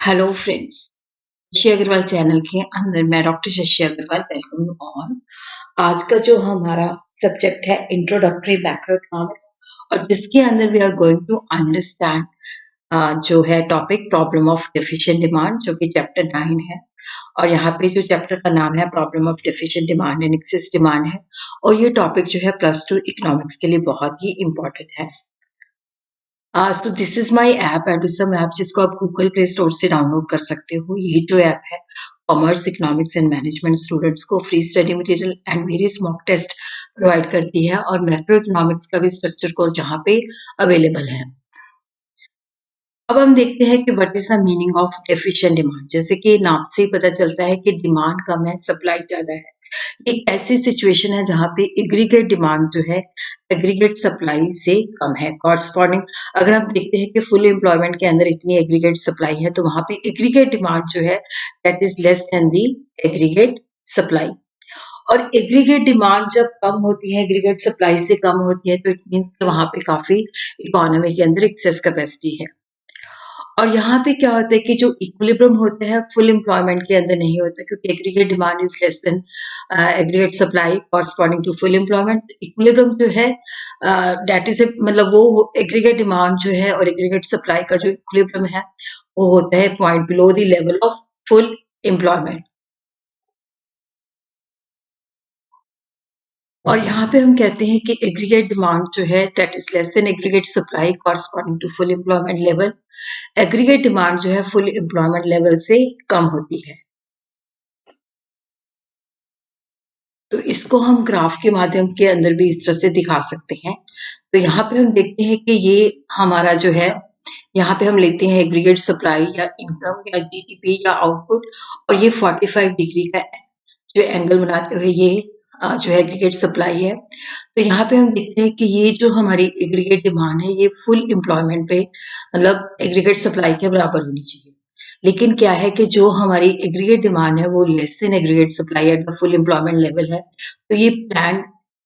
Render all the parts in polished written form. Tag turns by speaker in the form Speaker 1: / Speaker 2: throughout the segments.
Speaker 1: Hello friends, Shashi Agrawal channel के अंदर मैं doctor Shashi Agrawal welcome you all. आज का जो हमारा सब्जेक्ट है इंट्रोडक्टरी मैक्रो इकोनॉमिक्स और जिसके अंदर we are going to understand जो है topic problem of deficient demand जो कि चैप्टर 9 है। और यहाँ पे जो चैप्टर का नाम है problem of deficient demand and excess demand है। और ये टॉपिक जो है +2 इकोनॉमिक्स के लिए बहुत ही इम्पोर्टेंट है। So this is my app Edusum app जिसको आप गूगल प्ले स्टोर से डाउनलोड कर सकते हो। ये जो ऐप है commerce economics and management students को free study material and various mock test provide करती है और मैक्रो इकोनॉमिक्स का भी स्ट्रक्चर कोर्स जहाँ पे अवेलेबल है। अब हम देखते हैं कि what is the meaning of efficient demand. जैसे कि नाम से ही पता चलता है कि डिमांड कम है, सप्लाई ज्यादा है। एक ऐसी सिचुएशन है जहाँ पे एग्रीगेट डिमांड जो है एग्रीगेट सप्लाई से कम है। कॉरस्पॉन्डिंग अगर हम देखते हैं कि फुल एम्प्लॉयमेंट के अंदर इतनी एग्रीगेट सप्लाई है तो वहां पे एग्रीगेट डिमांड जो है that is less then the aggregate supply. और एग्रीगेट डिमांड जब कम होती है, एग्रीगेट सप्लाई से कम होती है, तो इट मीन्स कि वहां पे काफी इकोनॉमी के अंदर एक्सेस कैपेसिटी है। और यहाँ पे क्या होता है कि जो इक्विलिब्रियम होता है फुल एम्प्लॉयमेंट के अंदर नहीं होता क्योंकि aggregate demand is less than aggregate supply corresponding to full employment. Equilibrium जो है दैट इज मतलब वो एग्रीगेट डिमांड जो है और एग्रीगेट सप्लाई का जो इक्विलिब्रियम है वो होता है point below the level of full employment. और यहाँ पे हम कहते हैं कि एग्रीगेट डिमांड जो है that is less than aggregate supply corresponding to full employment level. Aggregate demand जो है फुल एम्प्लॉयमेंट लेवल से कम होती है। तो इसको हम ग्राफ के माध्यम के अंदर भी इस तरह से दिखा सकते हैं। तो यहाँ पे हम देखते हैं कि ये हमारा जो है यहाँ पे हम लेते हैं एग्रीगेट सप्लाई या इनकम या जीडीपी या आउटपुट और ये 45 डिग्री का जो एंगल बनाते हुए ये जो है एग्रीगेट सप्लाई है। तो यहाँ पे हम देखते हैं कि ये जो हमारी एग्रीगेट डिमांड है ये फुल एम्प्लॉयमेंट पे मतलब एग्रीगेट सप्लाई के बराबर होनी चाहिए। लेकिन क्या है कि जो हमारी एग्रीगेट डिमांड है वो less than aggregate supply at the full employment level है। तो ये प्लान्ड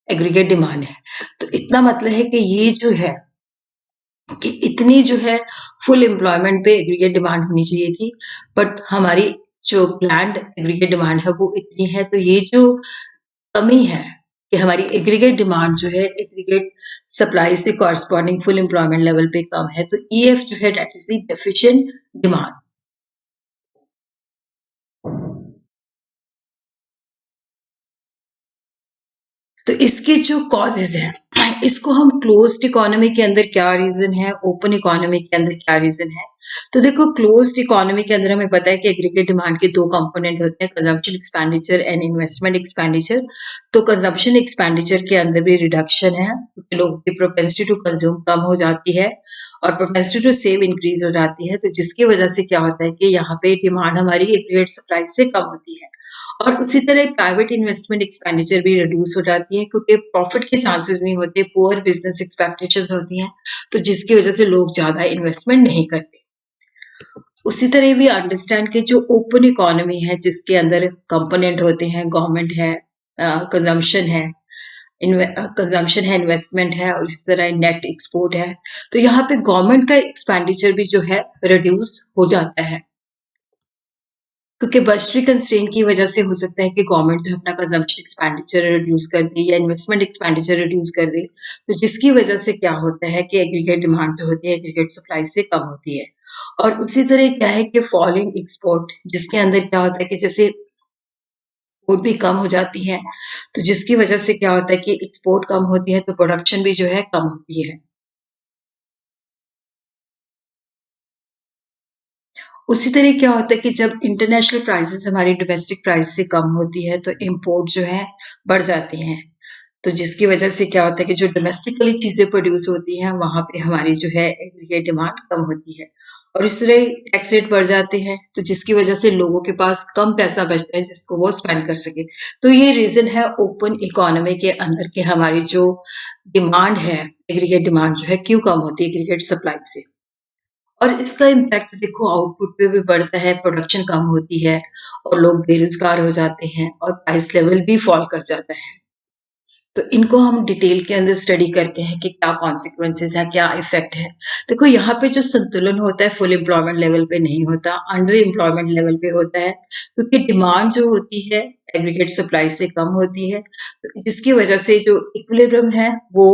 Speaker 1: एग्रीगेट डिमांड है। तो इतना मतलब है कि ये जो है कि इतनी जो है फुल एम्प्लॉयमेंट पे एग्रीगेट डिमांड होनी चाहिए थी, बट हमारी जो प्लान्ड एग्रीगेट डिमांड है वो इतनी है। तो ये जो कमी है कि हमारी एग्रीगेट डिमांड जो है एग्रीगेट सप्लाई से कॉरस्पॉन्डिंग फुल एम्प्लॉयमेंट लेवल पे कम है। तो ईएफ जो है that is the deficient demand. तो इसके जो कॉजेज हैं इसको हम क्लोज्ड इकोनॉमी के अंदर क्या रीजन है, ओपन इकोनॉमी के अंदर क्या रीजन है। तो देखो क्लोज्ड इकोनॉमी के अंदर हमें पता है कि एग्रीगेट डिमांड के दो कंपोनेंट होते हैं, consumption expenditure and investment expenditure. तो कंजम्पशन एक्सपेंडिचर के अंदर भी रिडक्शन है क्योंकि लोगों की प्रोपेंसिटी टू कंज्यूम कम हो जाती है और प्रोपेंसिटी टू सेव इंक्रीज हो जाती है। तो जिसकी वजह से क्या होता है कि यहाँ पे डिमांड हमारी एग्रीगेट सप्लाई से कम होती है। और उसी तरह प्राइवेट इन्वेस्टमेंट एक्सपेंडिचर भी रिड्यूस हो जाती है क्योंकि प्रॉफिट के चांसेस नहीं होते, पुअर बिजनेस एक्सपेक्टेशंस होती हैं, तो जिसकी वजह से लोग ज्यादा इन्वेस्टमेंट नहीं करते। उसी तरह भी अंडरस्टैंड कि जो ओपन इकोनॉमी है जिसके अंदर कंपोनेंट होते हैं, गवर्नमेंट है, कंजम्पशन है, कंजम्पशन है, इन्वेस्टमेंट है और इस तरह नेट एक्सपोर्ट है। तो यहाँ पे गवर्नमेंट का एक्सपेंडिचर भी जो है रिड्यूस हो जाता है क्योंकि बजटरी कंस्ट्रेंट की वजह से हो सकता है कि गवर्नमेंट जो अपना कंजम्पशन एक्सपेंडिचर रिड्यूस कर दे या इन्वेस्टमेंट एक्सपेंडिचर रिड्यूस कर दे। तो जिसकी वजह से क्या होता है कि एग्रीगेट डिमांड जो होती है एग्रीगेट सप्लाई से कम होती है। और उसी तरह क्या है कि फॉलिंग एक्सपोर्ट जिसके अंदर क्या होता है कि जैसे एक्सपोर्ट भी कम हो जाती है, तो जिसकी वजह से क्या होता है कि एक्सपोर्ट कम होती है तो प्रोडक्शन भी जो है कम होती है। उसी तरह क्या होता है कि जब इंटरनेशनल प्राइसेस हमारी डोमेस्टिक प्राइस से कम होती है तो इंपोर्ट जो है बढ़ जाते हैं। तो जिसकी वजह से क्या होता है कि जो डोमेस्टिकली चीजें प्रोड्यूस होती हैं वहां पे हमारी जो है एग्रीगेट डिमांड कम होती है। और इस तरह टैक्स रेट बढ़ जाते हैं तो जिसकी वजह से लोगों के पास कम पैसा बचता है जिसको वो स्पेंड कर सके। तो ये रीजन है ओपन इकोनॉमी के अंदर के हमारी जो डिमांड है एग्रीगेट डिमांड जो है क्यों कम होती है एग्रीगेट सप्लाई से। और इसका इम्पैक्ट देखो आउटपुट पे भी पड़ता है, प्रोडक्शन कम होती है और लोग बेरोजगार हो जाते हैं और प्राइस लेवल भी फॉल कर जाता है। तो इनको हम डिटेल के अंदर स्टडी करते हैं कि क्या कॉन्सिक्वेंसेस है, क्या इफेक्ट है। देखो यहाँ पे जो संतुलन होता है फुल एम्प्लॉयमेंट लेवल पे नहीं होता, अंडर एम्प्लॉयमेंट लेवल पे होता है, क्योंकि डिमांड जो होती है एग्रीगेट सप्लाई से कम होती है, तो जिसकी वजह से जो इक्विलिब्रियम है वो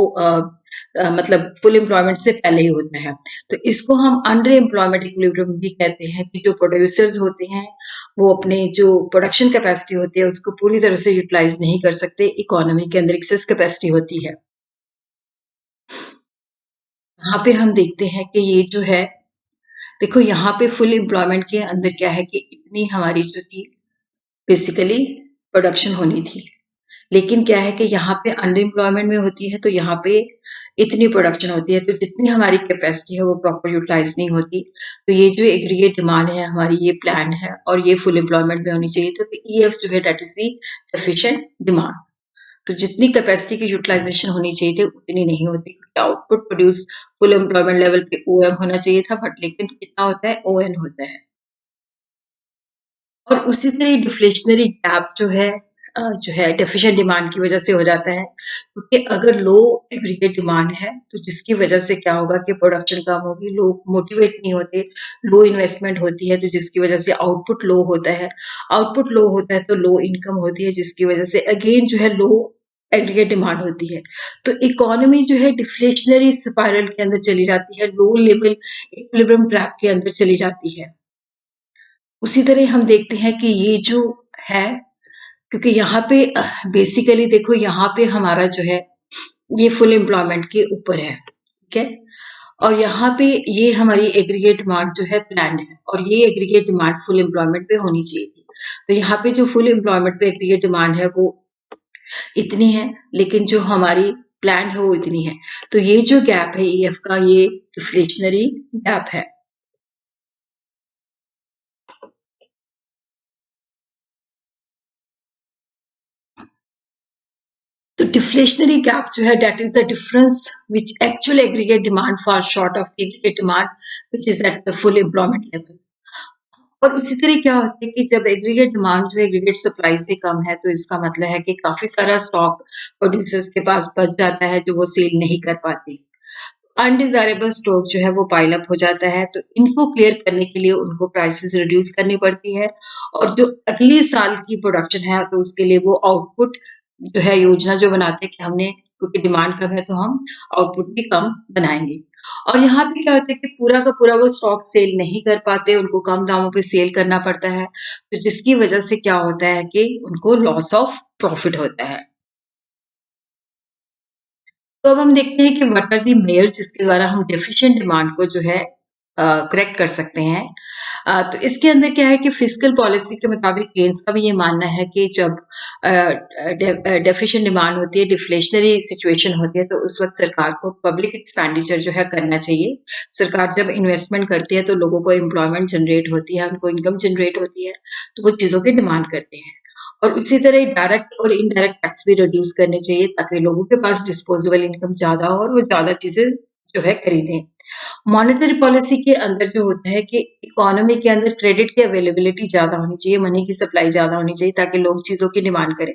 Speaker 1: मतलब फुल एम्प्लॉयमेंट से पहले ही होता है। तो इसको हम अंडर एम्प्लॉयमेंट इक्विलिब्रियम भी कहते हैं कि जो प्रोड्यूसर्स होते हैं वो अपने जो प्रोडक्शन कैपेसिटी होती है उसको पूरी तरह से यूटिलाइज नहीं कर सकते, इकोनॉमी के अंदर एक्सेस कैपेसिटी होती है। यहाँ पे हम देखते हैं कि ये जो है, देखो यहाँ पे फुल एम्प्लॉयमेंट के अंदर क्या है कि इतनी हमारी जो थी बेसिकली प्रोडक्शन होनी थी, लेकिन क्या है कि यहाँ पे अनएम्प्लॉयमेंट में होती है तो यहाँ पे इतनी प्रोडक्शन होती है, तो जितनी हमारी कैपेसिटी है वो प्रॉपर यूटिलाइज नहीं होती। तो ये जो एग्रीगेट डिमांड है हमारी, ये प्लान है और ये फुल एम्प्लॉयमेंट में होनी चाहिए। तो ईएफ जो है that is the efficient demand. तो जितनी कैपेसिटी की यूटिलाइजेशन होनी चाहिए थी उतनी नहीं होती, क्योंकि output produce full employment level पे ओएम होना चाहिए था, बट लेकिन कितना होता है, ओएन होता है। और उसी तरह डिफ्लेशनरी गैप जो है डेफिशिएंट डिमांड की वजह से हो जाता है, क्योंकि अगर लो एग्रीगेट डिमांड है तो जिसकी वजह से क्या होगा कि प्रोडक्शन कम होगी, लोग मोटिवेट नहीं होते, लो इन्वेस्टमेंट होती है तो जिसकी वजह से आउटपुट लो होता है, आउटपुट लो होता है तो लो इनकम होती है, जिसकी वजह से अगेन जो है लो एग्रीगेट डिमांड होती है। तो इकोनॉमी जो है डिफ्लेशनरी स्पाइरल के अंदर चली जाती है, लो लेवल इक्विलिब्रियम ट्रैप के अंदर चली जाती है। उसी तरह हम देखते हैं कि ये जो है, क्योंकि यहाँ पे बेसिकली देखो यहाँ पे हमारा जो है ये फुल एम्प्लॉयमेंट के ऊपर है, ठीक है। और यहाँ पे ये हमारी एग्रीगेट डिमांड जो है प्लान्ड है और ये एग्रीगेट डिमांड फुल एम्प्लॉयमेंट पे होनी चाहिए थी। तो यहाँ पे जो फुल एम्प्लॉयमेंट पे एग्रीगेट डिमांड है वो इतनी है, लेकिन जो हमारी प्लान है वो इतनी है। तो ये जो गैप है ईएफ का, ये डिफ्लेशनरी गैप है। तो डिफ्लेशनरी गैप जो है that is the difference which actual aggregate demand for short of the aggregate demand which is at the full employment level. और उसी तरह क्या होता है कि जब एग्रीगेट डिमांड जो एग्रीगेट सप्लाई से कम है तो इसका मतलब है कि काफी सारा स्टॉक प्रोड्यूसर्स के पास बच जाता है जो वो सेल नहीं कर पाते। अनडिजायरेबल स्टॉक जो है वो पाइल अप हो जाता है, तो इनको क्लियर करने के लिए उनको प्राइसेस रिड्यूस करनी पड़ती है, और जो अगले साल की प्रोडक्शन है तो उसके लिए वो आउटपुट जो है योजना जो बनाते हैं कि हमने, क्योंकि डिमांड कम है तो हम आउटपुट भी कम बनाएंगे। और यहाँ पे क्या होता है कि पूरा का पूरा वो स्टॉक सेल नहीं कर पाते, उनको कम दामों पे सेल करना पड़ता है, तो जिसकी वजह से क्या होता है कि उनको लॉस ऑफ प्रॉफिट होता है। तो अब हम देखते हैं कि व्हाट आर दी मेयर्स जिसके द्वारा हम डेफिशिएंट डिमांड को जो है करेक्ट कर सकते हैं। तो इसके अंदर क्या है कि फिस्कल पॉलिसी के मुताबिक केन्स का भी ये मानना है कि जब डेफिशिएंट डिमांड होती है, डिफ्लेशनरी सिचुएशन होती है, तो उस वक्त सरकार को पब्लिक एक्सपेंडिचर जो है करना चाहिए। सरकार जब इन्वेस्टमेंट करती है तो लोगों को एम्प्लॉयमेंट जनरेट होती है, उनको इनकम जनरेट होती है, तो वो चीज़ों की डिमांड करते हैं। और उसी तरह डायरेक्ट और इनडायरेक्ट टैक्स भी रिड्यूस करने चाहिए ताकि लोगों के पास डिस्पोजेबल इनकम ज़्यादा हो और वो ज़्यादा चीज़ें जो है खरीदें। मॉनेटरी पॉलिसी के अंदर जो होता है कि इकोनॉमी के अंदर क्रेडिट की अवेलेबिलिटी ज़्यादा होनी चाहिए, मनी की सप्लाई ज़्यादा होनी चाहिए ताकि लोग चीज़ों की डिमांड करें।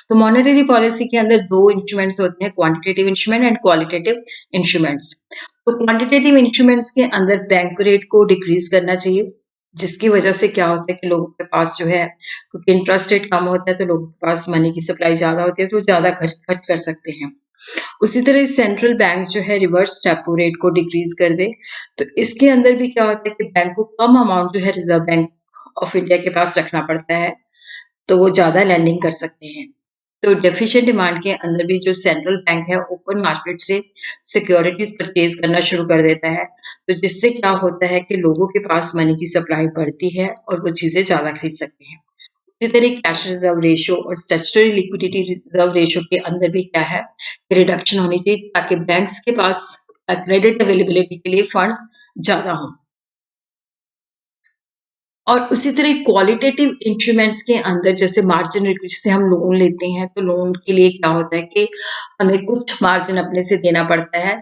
Speaker 1: तो मॉनेटरी पॉलिसी के अंदर 2 इंस्ट्रूमेंट्स होते हैं, quantitative instrument and qualitative instruments. तो क्वांटिटेटिव इंस्ट्रूमेंट्स के अंदर बैंक रेट को डिक्रीज़ करना चाहिए, जिसकी वजह से क्या होता है कि लोगों के पास जो है, क्योंकि इंटरेस्ट रेट कम होता है तो लोगों के पास मनी की सप्लाई ज़्यादा होती है तो ज़्यादा खर्च खर्च कर सकते हैं। उसी तरह सेंट्रल बैंक जो है रिवर्स रेपो रेट को डिक्रीज कर दे, तो इसके अंदर भी क्या होता है कि बैंक को कम अमाउंट जो है रिजर्व बैंक ऑफ इंडिया के पास रखना पड़ता है, तो वो ज़्यादा लैंडिंग कर सकते हैं। तो डेफिशिएंट डिमांड के अंदर भी जो सेंट्रल बैंक है ओपन मार्केट से सिक्योरिटीज परचेज करना शुरू कर देता है, तो जिससे क्या होता है कि लोगों के पास मनी की सप्लाई बढ़ती है और वो चीज़ें ज़्यादा खरीद सकते हैं। इसी तरह कैश रिजर्व रेशियो और स्टैट्यूटरी लिक्विडिटी रिजर्व रेशियो के अंदर भी क्या है, रिडक्शन होनी चाहिए ताकि बैंक्स के पास क्रेडिट अवेलेबिलिटी के लिए फंड्स ज़्यादा हों। और उसी तरह क्वालिटेटिव इंस्ट्रूमेंट्स के अंदर जैसे मार्जिन रिक्वेस्ट से हम लोन लेते हैं, तो लोन के लिए क्या होता है कि हमें कुछ मार्जिन अपने से देना पड़ता है,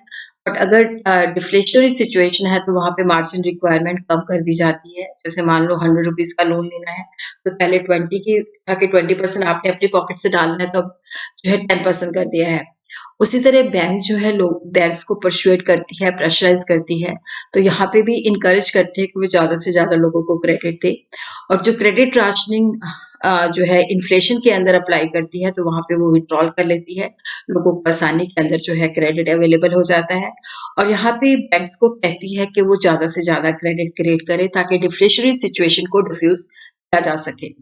Speaker 1: बट अगर डिफ्लेशनरी सिचुएशन है तो वहाँ पे मार्जिन रिक्वायरमेंट कम कर दी जाती है। जैसे मान लो 100 रुपीज़ का लोन लेना है, तो पहले 20 की था कि 20% आपने अपनी पॉकेट से डालना है, तो अब जो है 10% कर दिया है। उसी तरह बैंक जो है लोग बैंक्स को पर्सुएड करती है, प्रेशराइज़ करती है, तो यहाँ पे भी इनकरेज करते हैं कि वो ज़्यादा से ज़्यादा लोगों को क्रेडिट दें। और जो क्रेडिट राशनिंग जो है इन्फ्लेशन के अंदर अप्लाई करती है, तो वहाँ पे वो विथड्रॉल कर लेती है। लोगों को आसानी के अंदर जो है क्रेडिट अवेलेबल हो जाता है और यहाँ पे बैंक्स को कहती है कि वो ज़्यादा से ज़्यादा क्रेडिट क्रिएट करें ताकि डिफ्लेशनरी सिचुएशन को डिफ्यूज़ किया जा सके।